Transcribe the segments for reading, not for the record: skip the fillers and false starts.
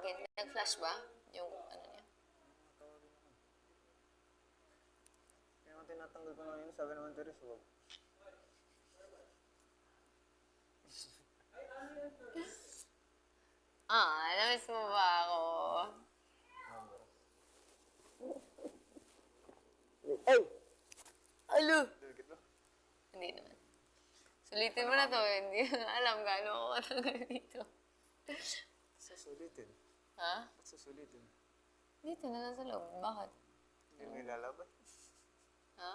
tawagin? Nag-flash ba? Yung ano niya? Kaya nga tinatanggal ko na yun, sabi naman Teres, wag. Namiss mo ba ako? Ay! Alo! Dugit ba? Hindi naman. Sulitin mo na to, hindi na alam gaano ako matagal dito. Susulitin. Ha? Ba't susulitin? Dito na lang sa loob. Bakit? Hindi mo ilalaban. Ha?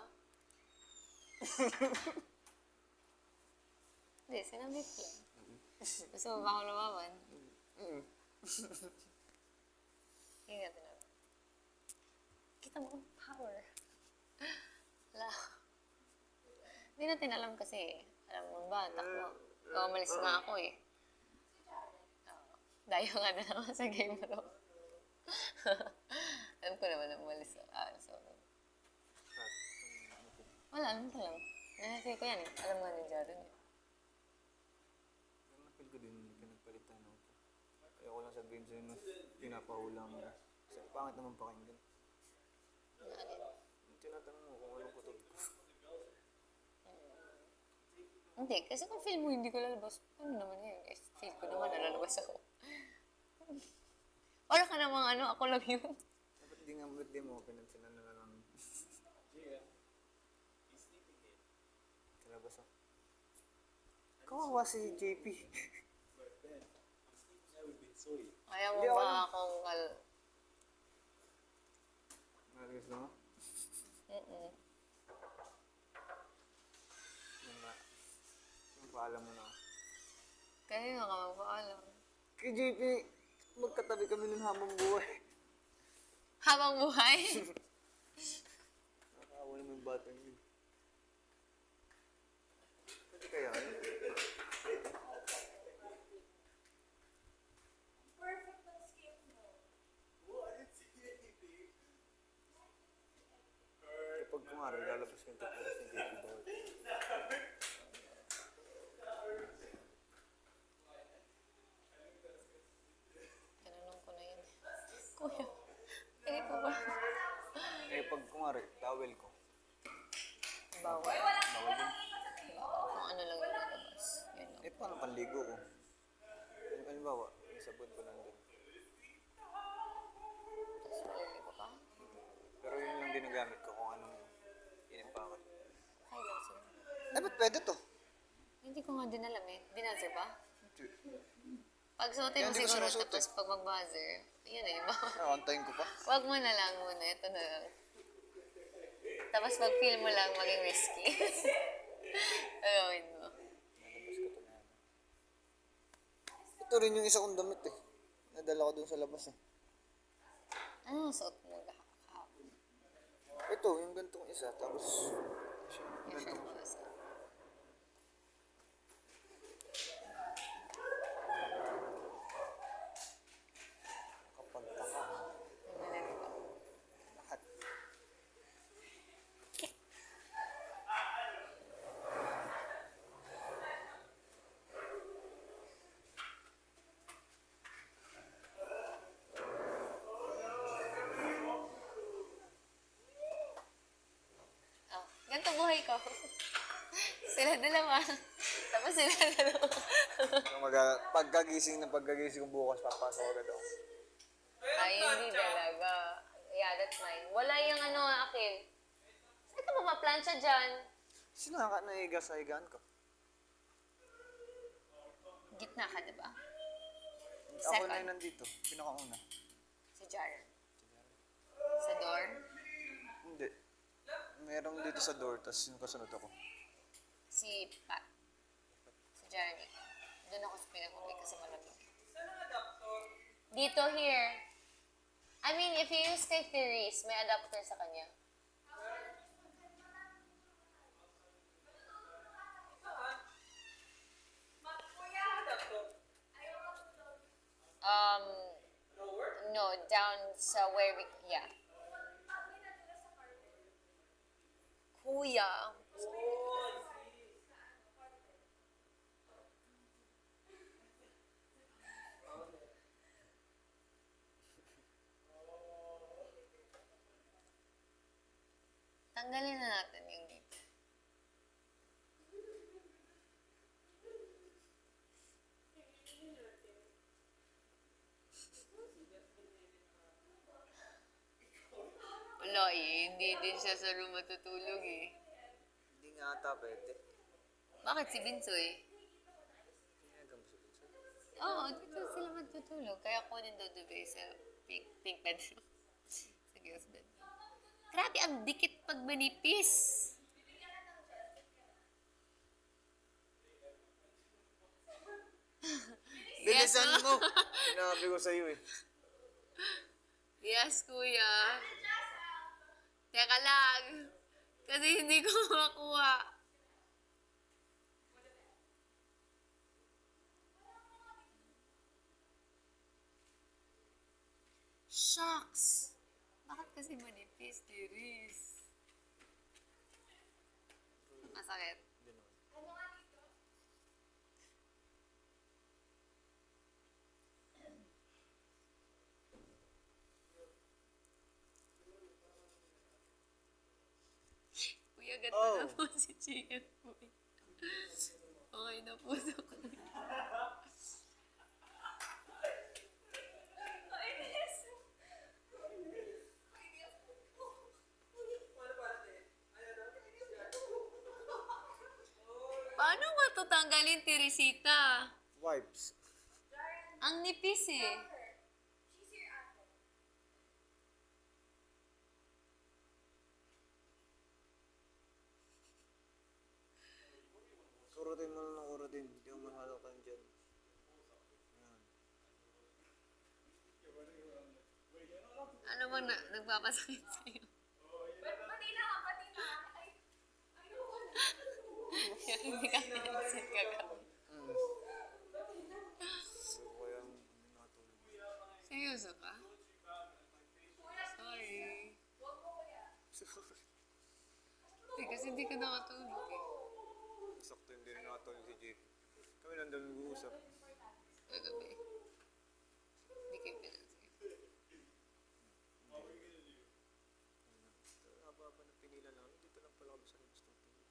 Hindi, sinabit lang. Gusto mo ba ako lumaban? Hindi natin alam. Kita mo ang power. Wala. Hindi natin alam kasi. Alam mo ba, takbo. Umalis nga ako eh. Dayo nga na naman sa game bro. Alam ko naman na umalis. So, wala, alam ko lang. Nahasi ko yan eh. Alam nga ni Jaron eh. Napil ko din, pinagpalitan ako. Kaya ko lang sabihin sa'yo na pinapahula mo. Kasi pangit naman pakinggan. Tinatanong mo kung anong kutog ko. Hindi, kasi kung feel mo hindi ko lalabas, ano naman yun guys? Feel ko naman nalalabas ako. Wala ka namang ano, ako lang yun. Dapat di nga birthday mo, pinagsinan na lang. Kalabas ako. Kawawa si JP. Ayaw mo Hindi, ako ba lang. akong Nalagos na mo? Yung paalam mo na. Kaya nga ka magpaalam. Kay JP, magkatabi kami nun habang buhay. Habang buhay? Nakakawa naman yung batang yun. Pwede kaya ano? Kapag kumari, lalabas yung tapos ni JP bawat. Tinanong ko na yun. Kuya, pwede po ba? Eh, pag kumari, towel ko. Bawal. Bawal din. Kung ano lang yung lalabas. Yun lang. Eh, paano panligo ko? Halimbawa, yung sabon ko nandun. Tapos malili ko pa. Pero yun lang ginagamit ko kung anong inimpakan. Okay lang siguro. Eh, ba't pwede to? Hindi ko nga din alam eh. Binazzer ba? Pag suotin mo Hindi ko siguro, sinusuot tapos pag mag-buzzer, yun eh, bawal. Antayin ko pa. Wag mo na lang muna. Ito na lang. Tapos pag feel mo lang maging risky. Gagawin mo. Nalabas ko to na yan. Ito rin yung isa kong damit eh. Nadala ko dun sa labas eh. Ano ang suot mo kahapon? Ito, yung gantong isa. Tapos, Yung shirt mo sa... kapag taka. Nalagay ba? Lahat. Oh, ganito buhay ko. Sila dalawa. Tapos sila dalawa. Pagkagising ko bukas, papasok agad ako. Ay, hindi talaga. Yeah, that's mine. Wala yung ano, akin. Saan ka mapaplansya dyan? Sino nga naiga sa higaan ko? Gitna ka, di ba? Ako Second. na yung nandito. Pinakauna. Si Jar. Sa door. Hindi. Merong dito sa door, tapos yung kasunod ako. Si Pat. Si Jeremy. Doon ako sa pinag-uwi kasi malamig. Dito, here. I mean, if you use kay Theories, may adapter sa kanya. No, down sa where we, yeah. Kuya. Tanggalin na natin yung dito. Wala eh, hindi din siya sa room matutulog eh. Hindi nga ata pwede. Bakit si Binsoy? Pinayagan mo sa pinsan. Oo, dito sila matutulog. Kaya kunin daw dubay sa pink bedroom. Sa girls bedroom. Grabe, ang dikit pag manipis. Bilisan Yes, mo! Sinabi ko sa'yo eh. Yes, kuya. Teka lang. Kasi hindi ko makuha. Shucks! Bakit kasi manipis, Tiris? Masakit. Hindi naman. Kuya, ganito Oh. na po si GM po. Okay na po sa kuya. Paano matutanggalin, Teresita? Wipes. Ang nipis eh. Kurutin mo lang ng kurutin. Hindi mo mahalakan dyan. Ayan. Ano bang nagpapasakit sa'yo? Kaya hindi ka pinansin kagabi. Kaya hindi nakatulog. Seryoso ka? Sorry. Eh, kasi hindi ka nakatulog eh. Sakto hindi rin nakatulog si JP. Kami nandun nag-uusap. Kagabi. Hindi kayo pinansin. Haba-haba na pinila namin. Dito lang pala kami sa labas ng pinila.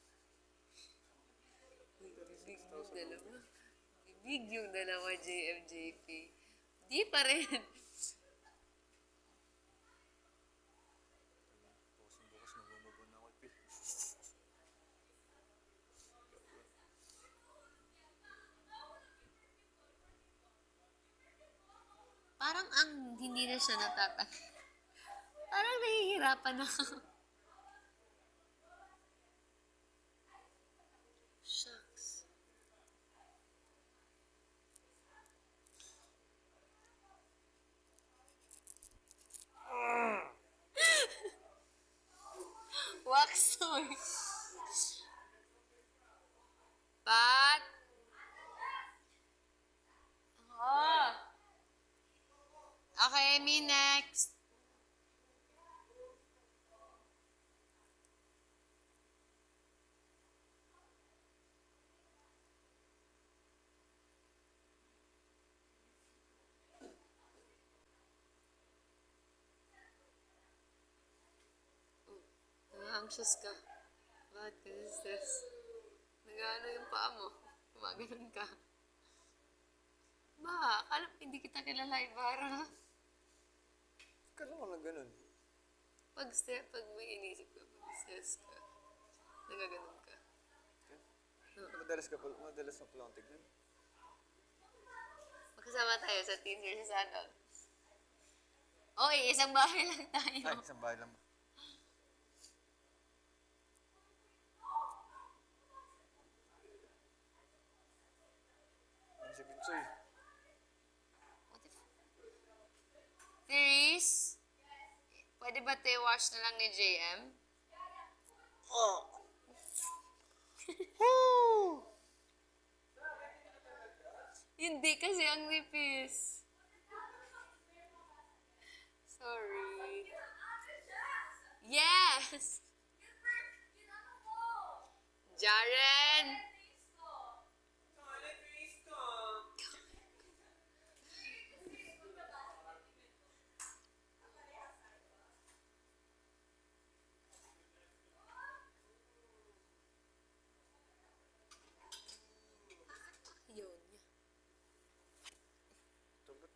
Big yung dalawa. Big yung dalawa, JMJP. Di pa rin. Bukas nagmamaba na ako. Parang ang hindi na siya natatag. Parang nahihirapan ako. Shucks. Wax toy. Pat. Oh. Okay, me next. Anxious ka. Bakit ka stress? Nag-ano yung paa mo? Gumaganon ka. Ba, alam hindi kita kilala, Ibarra. Kala ko na ganun. Pag may inisip ka, pag stress ka, nagaganon ka. Madalas na pala akong tignan. Magkasama tayo sa Teen versus Adults. Okay, isang bahay lang tayo. Ay, isang bahay lang ba? Ano si Binsoy? What if... Therese? Pwede ba tayo wash na lang ni JM? Oh! Woo! Hindi kasi ang nipis. Sorry. Yes! Jaren!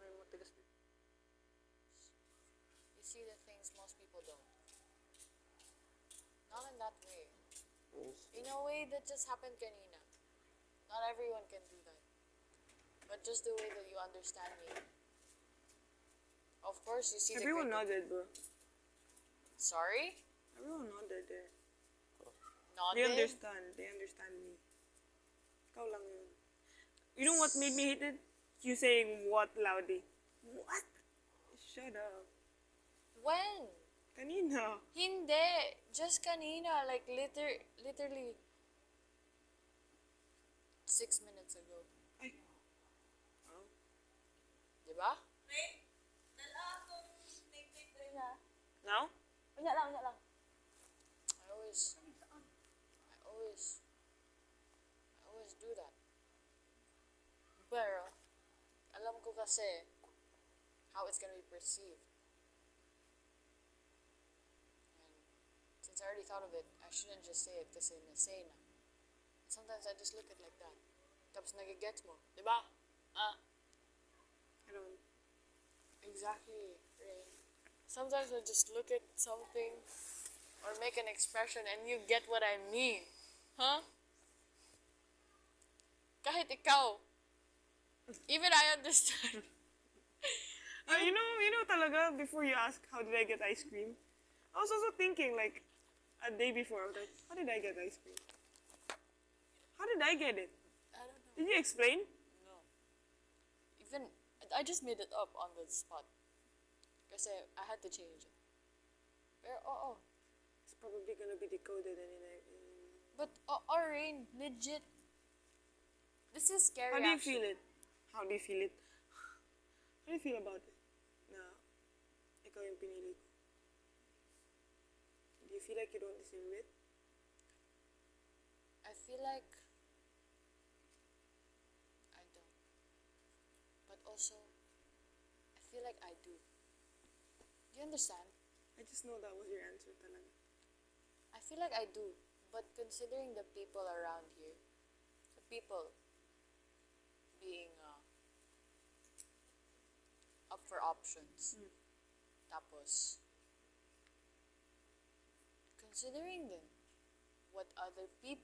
May matigas dito. You see the things most people don't. Not in that way. In a way that just happened kanina. Not everyone can do that. But just the way that you understand me. Of course, you see Everyone the nodded, bro. Sorry? Everyone nodded there. Nodded? They understand me. Ikaw lang yun. You know what made me hate it? You saying what loudly. What? Shut up. When? Kanina. Hindi. Just kanina. Like, literally 6 minutes ago. Ay. Oh. Diba? Now? Unya lang, unya lang. I always do that. Pero, alam ko kasi how it's gonna be perceived. And since I already thought of it, I shouldn't just say it kasi na-say na. Sometimes I just look at it like that. Tapos nagigets mo. Diba? Ah, I don't. exactly, Rain. Sometimes I just look at something or make an expression and you get what I mean. Huh? Kahit ikaw. Even I understand. You know talaga, before you ask, how did I get ice cream? I was also thinking, like, a day before, I was like, how did I get ice cream? How did I get it? I don't know. Did you explain? No. Even, I just made it up on the spot. Kasi I had to change it. Pero, oo. It's probably gonna be decoded But, Rain, legit. This is scary. How do you actually. feel it? How do you feel it? How do you feel about it? Na, ikaw yung pinili ko. Do you feel like you don't deserve it? I feel like I don't. But also, I feel like I do. Do you understand? I just know that was your answer talaga. I feel like I do. But considering the people around here, the people being up for options, tapos, considering them, what other people